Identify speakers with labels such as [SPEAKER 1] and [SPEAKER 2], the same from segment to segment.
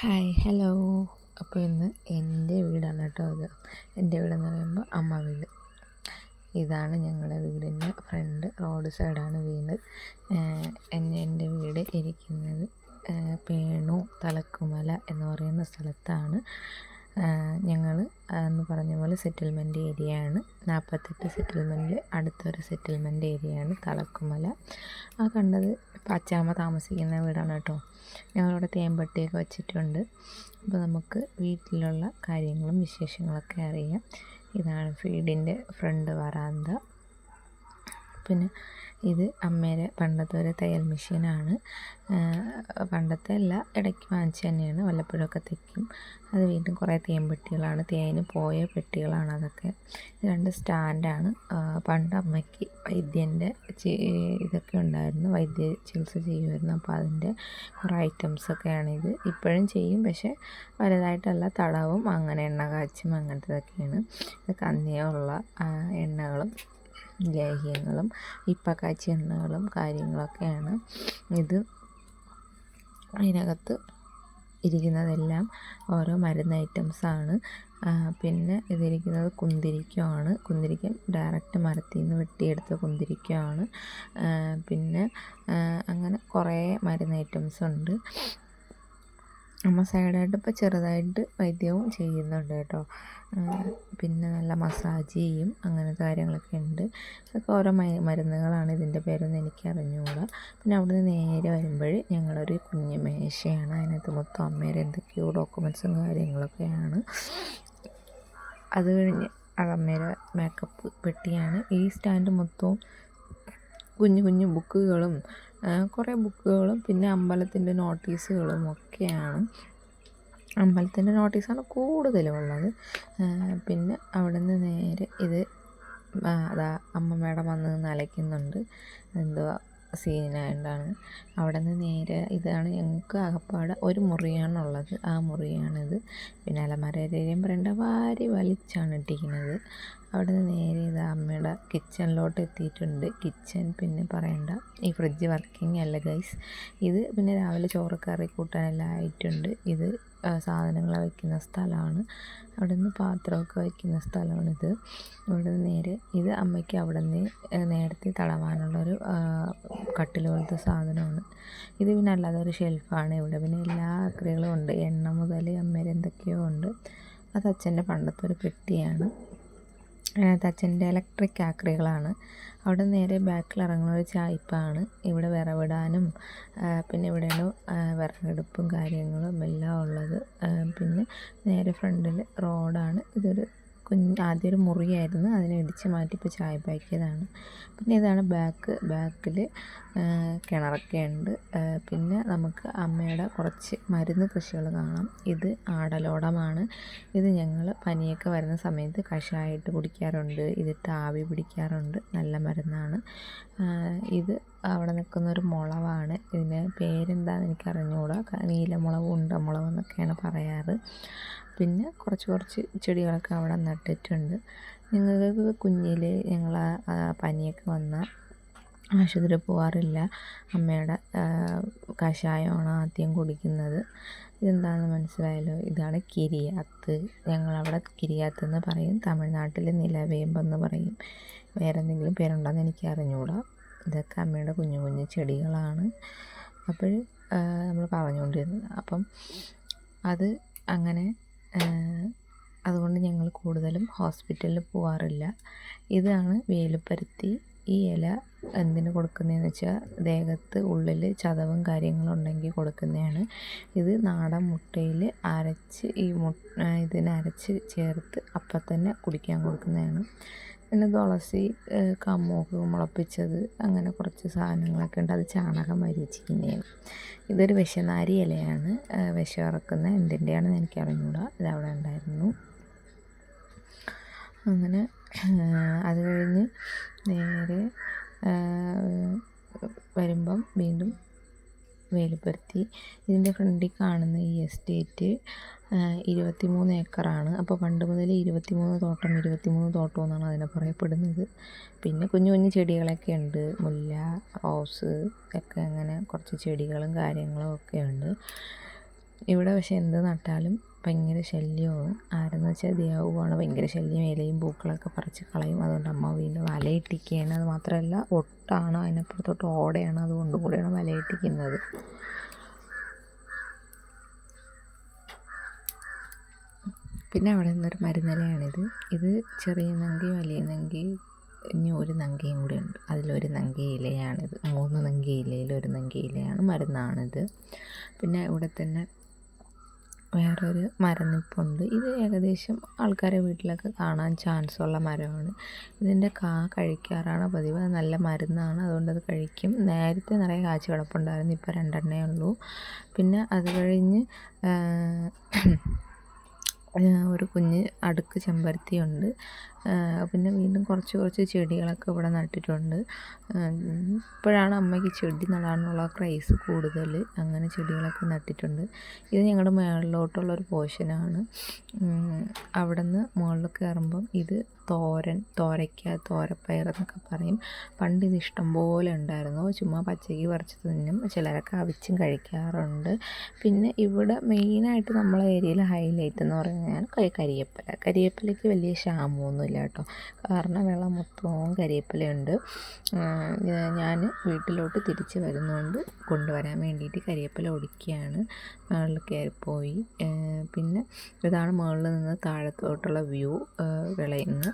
[SPEAKER 1] Hi hello. അപ്പോൾ ഇന്ന് എൻ്റെ വീടാണ് കേട്ടോ ഇത്. എൻ്റെ വീടെന്ന് പറയുമ്പോൾ അമ്മ വീട്. ഇതാണ് ഞങ്ങളുടെ വീടിൻ്റെ ഫ്രണ്ട്, റോഡ് സൈഡാണ് വീട്. എൻ്റെ വീട് ഇരിക്കുന്നത് പേണു തലക്കുമല എന്ന് പറയുന്ന സ്ഥലത്താണ്. ഞങ്ങൾ എന്ന് പറഞ്ഞ പോലെ സെറ്റിൽമെൻറ്റ് ഏരിയയാണ്. 48 സെറ്റിൽമെൻറ്റിൽ അടുത്തൊരു സെറ്റിൽമെൻറ്റ് ഏരിയയാണ് തലക്കുമല. ആ കണ്ടത് അച്ചാമ്മ താമസിക്കുന്ന വീടാണ് കേട്ടോ. ഞങ്ങളിവിടെ തേമ്പട്ടിയൊക്കെ വച്ചിട്ടുണ്ട്. അപ്പോൾ നമുക്ക് വീട്ടിലുള്ള കാര്യങ്ങളും വിശേഷങ്ങളൊക്കെ അറിയാം. ഇതാണ് വീടിൻ്റെ ഫ്രണ്ട് വരാന്ത. പിന്നെ ഇത് അമ്മേരെ പണ്ടത്തെ ഒരു തയ്യൽ മെഷീനാണ്. പണ്ടത്തെ അല്ല, ഇടയ്ക്ക് വാങ്ങിച്ച് തന്നെയാണ്. വല്ലപ്പോഴൊക്കെ തയ്ക്കും. അത് വീണ്ടും കുറേ തേൻപെട്ടികളാണ്, തേന് പോയ പെട്ടികളാണ് അതൊക്കെ. ഇത് 2 സ്റ്റാൻഡാണ്. പണ്ട് അമ്മയ്ക്ക് വൈദ്യൻ്റെ ഇതൊക്കെ ഉണ്ടായിരുന്നു, വൈദ്യ ചികിത്സ ചെയ്യുമായിരുന്നു. അപ്പോൾ അതിൻ്റെ കുറേ ഐറ്റംസൊക്കെയാണ് ഇത്. ഇപ്പോഴും ചെയ്യും, പക്ഷേ വലുതായിട്ടല്ല. തടവും അങ്ങനെ എണ്ണ കാച്ചും അങ്ങനത്തതൊക്കെയാണ്. ഇത് കന്നിയുള്ള എണ്ണകളും ലേഹ്യങ്ങളും ഇപ്പക്കാച്ചി എണ്ണകളും കാര്യങ്ങളൊക്കെയാണ് ഇത്. അതിനകത്ത് ഇരിക്കുന്നതെല്ലാം ഓരോ മരുന്ന് ഐറ്റംസാണ്. പിന്നെ ഇതിരിക്കുന്നത് കുന്തിരിക്കമാണ്. കുന്തിരിക്കം ഡയറക്റ്റ് മരത്തിൽ നിന്ന് വെട്ടിയെടുത്ത കുന്തിരിക്കമാണ്. പിന്നെ അങ്ങനെ കുറേ മരുന്ന് ഐറ്റംസ് ഉണ്ട്. അമ്മ സൈഡായിട്ട് ഇപ്പോൾ ചെറുതായിട്ട് വൈദ്യവും ചെയ്യുന്നുണ്ട് കേട്ടോ. പിന്നെ നല്ല മസാജ് ചെയ്യും, അങ്ങനത്തെ കാര്യങ്ങളൊക്കെ ഉണ്ട്. ഇതൊക്കെ ഓരോ മരുന്നുകളാണ്. ഇതിൻ്റെ പേരൊന്നും എനിക്ക് അറിഞ്ഞുകൂടാ. പിന്നെ അവിടുന്ന് നേരെ വരുമ്പോൾ ഞങ്ങളൊരു കുഞ്ഞു മേശയാണ്. അതിനകത്ത് മൊത്തം അമ്മേരെ എന്തൊക്കെയോ ഡോക്യുമെൻറ്റ്സും കാര്യങ്ങളൊക്കെയാണ്. അത് കഴിഞ്ഞ് അത് അമ്മേരെ മേക്കപ്പ് പെട്ടിയാണ്. ഈ സ്റ്റാൻഡ് മൊത്തവും കുഞ്ഞു കുഞ്ഞു ബുക്കുകളും കുറേ ബുക്കുകളും പിന്നെ അമ്പലത്തിൻ്റെ നോട്ടീസുകളും ഒക്കെയാണ്. അമ്പലത്തിൻ്റെ നോട്ടീസാണ് കൂടുതലും ഉള്ളത്. പിന്നെ അവിടെ നിന്ന് നേരെ ഇത് അതാ അമ്മ മേഡം വന്ന് നിന്ന് അലയ്ക്കുന്നുണ്ട്, എന്തുവാ സീനായിട്ടാണ്. അവിടെ നിന്ന് നേരെ ഇതാണ് ഞങ്ങൾക്ക് ആകപ്പാടെ ഒരു മുറിയാണുള്ളത്. ആ മുറിയാണിത്. പിന്നെ അലമാരയും പറയേണ്ട വാരി വലിച്ചാണ് ഇട്ടിരിക്കുന്നത്. അവിടെ നിന്ന് നേരെ ഇത് അമ്മയുടെ കിച്ചണിലോട്ട് എത്തിയിട്ടുണ്ട്. കിച്ചൺ പിന്നെ പറയണ്ട, ഈ ഫ്രിഡ്ജ് വർക്കിംഗ് അല്ല ഗൈസ്. ഇത് പിന്നെ രാവിലെ ചോറ് കറി കൂട്ടാനെല്ലാം ആയിട്ടുണ്ട്. ഇത് സാധനങ്ങൾ വയ്ക്കുന്ന സ്ഥലമാണ്. അവിടെ നിന്ന് പാത്രമൊക്കെ വയ്ക്കുന്ന സ്ഥലമാണിത്. ഇവിടെ നിന്ന് നേരെ ഇത് അമ്മയ്ക്ക് അവിടെ നിന്ന് നേരത്തെ തടവാനുള്ളൊരു കട്ടിൽ പോലത്തെ സാധനമാണ്. ഇത് പിന്നെ അല്ലാതെ ഒരു ഷെൽഫാണ്. ഇവിടെ പിന്നെ എല്ലാ ആക്രികളും ഉണ്ട്, എണ്ണ മുതൽ അമ്മേരെ എന്തൊക്കെയോ ഉണ്ട്. അത് അച്ഛൻ്റെ പണ്ടത്തെ ഒരു പെട്ടിയാണ്. അതിനകത്ത് അച്ഛൻ്റെ ഇലക്ട്രിക് ആക്രികളാണ്. അവിടെ നേരെ ബാക്കിൽ ഇറങ്ങുന്ന ഒരു ചായ്പാണ്. ഇവിടെ വിറവിടാനും പിന്നെ ഇവിടെയാണ് വിറകെടുപ്പും കാര്യങ്ങളും എല്ലാം ഉള്ളത്. പിന്നെ നേരെ ഫ്രണ്ടിൽ റോഡാണ്. ഇതൊരു ആദ്യം ഒരു മുറിയായിരുന്നു, അതിനെ ഇടിച്ച് മാറ്റി ഇപ്പോൾ ചായപ്പാക്കിയതാണ്. പിന്നെ ഇതാണ് ബാക്കിൽ കിണറൊക്കെ ഉണ്ട്. പിന്നെ നമുക്ക് അമ്മയുടെ കുറച്ച് മരുന്ന് കൃഷികൾ കാണാം. ഇത് ആടലോടമാണ്. ഇത് ഞങ്ങൾ പനിയൊക്കെ വരുന്ന സമയത്ത് കഷായമായിട്ട് കുടിക്കാറുണ്ട്. ഇതിട്ട് ആവി പിടിക്കാറുണ്ട്, നല്ല മരുന്നാണ്. ഇത് അവിടെ നിൽക്കുന്നൊരു മുളവാണ്. ഇതിൻ്റെ പേരെന്താണെന്ന് എനിക്കറിഞ്ഞുകൂടാ. നീലമുളക് ഉണ്ടമുളക് എന്നൊക്കെയാണ് പറയാറ്. പിന്നെ കുറച്ച് ചെടികളൊക്കെ അവിടെ നട്ടിട്ടുണ്ട്. ഞങ്ങൾക്ക് കുഞ്ഞിൽ ഞങ്ങൾ പനിയൊക്കെ വന്നാൽ ആശുപത്രി പോകാറില്ല. അമ്മയുടെ കഷായമാണ് ആദ്യം കുടിക്കുന്നത്. ഇതെന്താണെന്ന് മനസ്സിലായല്ലോ. ഇതാണ് കിരിയാത്ത്. ഞങ്ങളവിടെ കിരിയാത്ത് എന്ന് പറയും. തമിഴ്നാട്ടിൽ നിലവേമ്പെന്ന് പറയും. വേറെ എന്തെങ്കിലും പേരുണ്ടോയെന്ന് എനിക്ക് അറിഞ്ഞുകൂടാ. ഇതൊക്കെ അമ്മയുടെ കുഞ്ഞു കുഞ്ഞു ചെടികളാണ്. അപ്പോൾ നമ്മൾ പറഞ്ഞുകൊണ്ടിരുന്നത്. അപ്പം അത് അങ്ങനെ അതുകൊണ്ട് ഞങ്ങൾ കൂടുതലും ഹോസ്പിറ്റലിൽ പോകാറില്ല. ഇതാണ് വേലുപ്പരുത്തി. ഈ ഇല എന്തിന് കൊടുക്കുന്നതെന്ന് വെച്ചാൽ ദേഹത്ത് ഉള്ളിൽ ചതവും കാര്യങ്ങളും ഉണ്ടെങ്കിൽ കൊടുക്കുന്നതാണ്. ഇത് നാടൻ മുട്ടയിൽ അരച്ച് ഇതിനരച്ച് ചേർത്ത് അപ്പം തന്നെ കുടിക്കാൻ കൊടുക്കുന്നതാണ്. പിന്നെ തുളസി, കമ്മോക്ക് മുളപ്പിച്ചത്, അങ്ങനെ കുറച്ച് സാധനങ്ങളൊക്കെ ഉണ്ട്. അത് ചാണകം മരിച്ചിരിക്കുന്നതാണ്. ഇതൊരു വിഷനാരി ഇലയാണ്. വിഷം ഇറക്കുന്ന എന്തിൻ്റെയാണെന്ന് എനിക്ക് അറിഞ്ഞൂടാ. ഇതവിടെ ഉണ്ടായിരുന്നു. അങ്ങനെ അത് കഴിഞ്ഞ് നേരെ വരുമ്പം വീണ്ടും വേലുപ്പരുത്തി. ഇതിൻ്റെ ഫ്രണ്ടിൽ കാണുന്ന ഈ എസ്റ്റേറ്റ് 23 ഏക്കറാണ്. അപ്പോൾ പണ്ട് മുതൽ 23 തോട്ടം എന്നാണ് അതിനെ പറയപ്പെടുന്നത്. പിന്നെ കുഞ്ഞു കുഞ്ഞു ചെടികളൊക്കെ ഉണ്ട്, മുല്ല, റോസ് ഒക്കെ, അങ്ങനെ കുറച്ച് ചെടികളും കാര്യങ്ങളും ഒക്കെ ഉണ്ട്. ഇവിടെ പക്ഷേ എന്ത് നട്ടാലും ഭയങ്കര ശല്യമാണ്. ആരെന്ന് വെച്ചാൽ ദിയാവുവാണ് ഭയങ്കര ശല്യം, ഇലയും പൂക്കളൊക്കെ പറിച്ച് കളയും. അതുകൊണ്ട് അമ്മ വീണ്ടും വലയിട്ടിക്കുകയാണ്. അത് മാത്രമല്ല ഒട്ടാണ്, അതിനപ്പുറത്തോട്ട് ഓടയാണ്, അതുകൊണ്ടും കൂടെയാണ് വലയിട്ടിക്കുന്നത്. പിന്നെ അവിടെ നിന്നൊരു മരുന്നിലയാണിത്. ഇത് ചെറിയ നങ്കി, വലിയ നങ്കി, ഇനി ഒരു നങ്കയും കൂടി ഉണ്ട്. അതിലൊരു നങ്കി ഇലയാണിത്. 3 നങ്കി ഇലയിൽ ഒരു നങ്കി ഇലയാണ്, മരുന്നാണിത്. പിന്നെ ഇവിടെ തന്നെ വേറൊരു മരം നിൽപ്പുണ്ട്. ഇത് ഏകദേശം ആൾക്കാരെ വീട്ടിലൊക്കെ കാണാൻ ചാൻസുള്ള മരമാണ്. ഇതിൻ്റെ കഴിക്കാറാണ് പതിവ്. അത് നല്ല മരുന്നാണ്, അതുകൊണ്ട് അത് കഴിക്കും. നേരത്തെ നിറയെ കാഴ്ച കിടപ്പുണ്ടായിരുന്നു, ഇപ്പോൾ 2 ഉള്ളൂ. പിന്നെ അത് കഴിഞ്ഞ് ഒരു കുഞ്ഞ് അടുക്ക് ചെമ്പരത്തിയുണ്ട്. പിന്നെ വീണ്ടും കുറച്ച് ചെടികളൊക്കെ ഇവിടെ നട്ടിട്ടുണ്ട്. ഇപ്പോഴാണ് അമ്മയ്ക്ക് ചെടി നടാനുള്ള ക്രൈസ് കൂടുതൽ. അങ്ങനെ ചെടികളൊക്കെ നട്ടിട്ടുണ്ട്. ഇത് ഞങ്ങളുടെ മുകളിലോട്ടുള്ളൊരു പോർഷനാണ്. അവിടെ നിന്ന് മുകളിൽ കയറുമ്പം ഇത് തോരയ്ക്ക, തോരപ്പയർ എന്നൊക്കെ പറയും. പണ്ട് ഇത് ഇഷ്ടംപോലെ ഉണ്ടായിരുന്നു. ചുമ്മാ പച്ചയ്ക്ക് പറിച്ച് തിന്നും, ചിലരൊക്കെ അവിച്ചും കഴിക്കാറുണ്ട്. പിന്നെ ഇവിടെ മെയിനായിട്ട് നമ്മളെ ഏരിയയിൽ ഹൈലൈറ്റ് എന്ന് പറഞ്ഞാൽ കരിയേപ്പിലയ്ക്ക് വലിയ ക്ഷാമമൊന്നുമില്ല കേട്ടോ. കാരണം വെള്ളം മൊത്തവും കരിയേപ്പിലയുണ്ട്. ഞാൻ വീട്ടിലോട്ട് തിരിച്ച് വരുന്നതുകൊണ്ട് കൊണ്ടുവരാൻ വേണ്ടിയിട്ട് കരിയേപ്പില ഒടിക്കുകയാണ്. മുകളിൽ കയറിപ്പോയി. പിന്നെ ഇതാണ് മുകളിൽ നിന്ന് താഴത്തോട്ടുള്ള വ്യൂ വിളയുന്നു.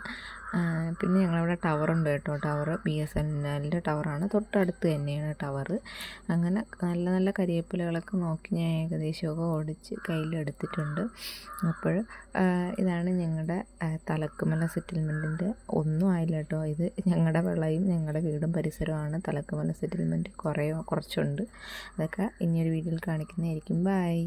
[SPEAKER 1] പിന്നെ ഞങ്ങളവിടെ ടവറുണ്ട് കേട്ടോ. ടവർ BSNLൻ്റെ ടവറാണ്, തൊട്ടടുത്ത് തന്നെയാണ് ടവർ. അങ്ങനെ നല്ല നല്ല കരിയേപ്പിലകളൊക്കെ നോക്കി ഞാൻ ഏകദേശമൊക്കെ ഓടിച്ച് കയ്യിലെടുത്തിട്ടുണ്ട്. അപ്പോൾ ഇതാണ് ഞങ്ങളുടെ തലക്കുമല സെറ്റിൽമെൻറ്റിൻ്റെ. ഒന്നും ആയില്ല കേട്ടോ. ഇത് ഞങ്ങളുടെ വിളയും ഞങ്ങളുടെ വീടും പരിസരമാണ്. തലക്കുമല സെറ്റിൽമെൻറ്റ് കുറച്ചുണ്ട്. അതൊക്കെ ഇനിയൊരു വീഡിയോയിൽ കാണിക്കുന്നതായിരിക്കും. ബൈ.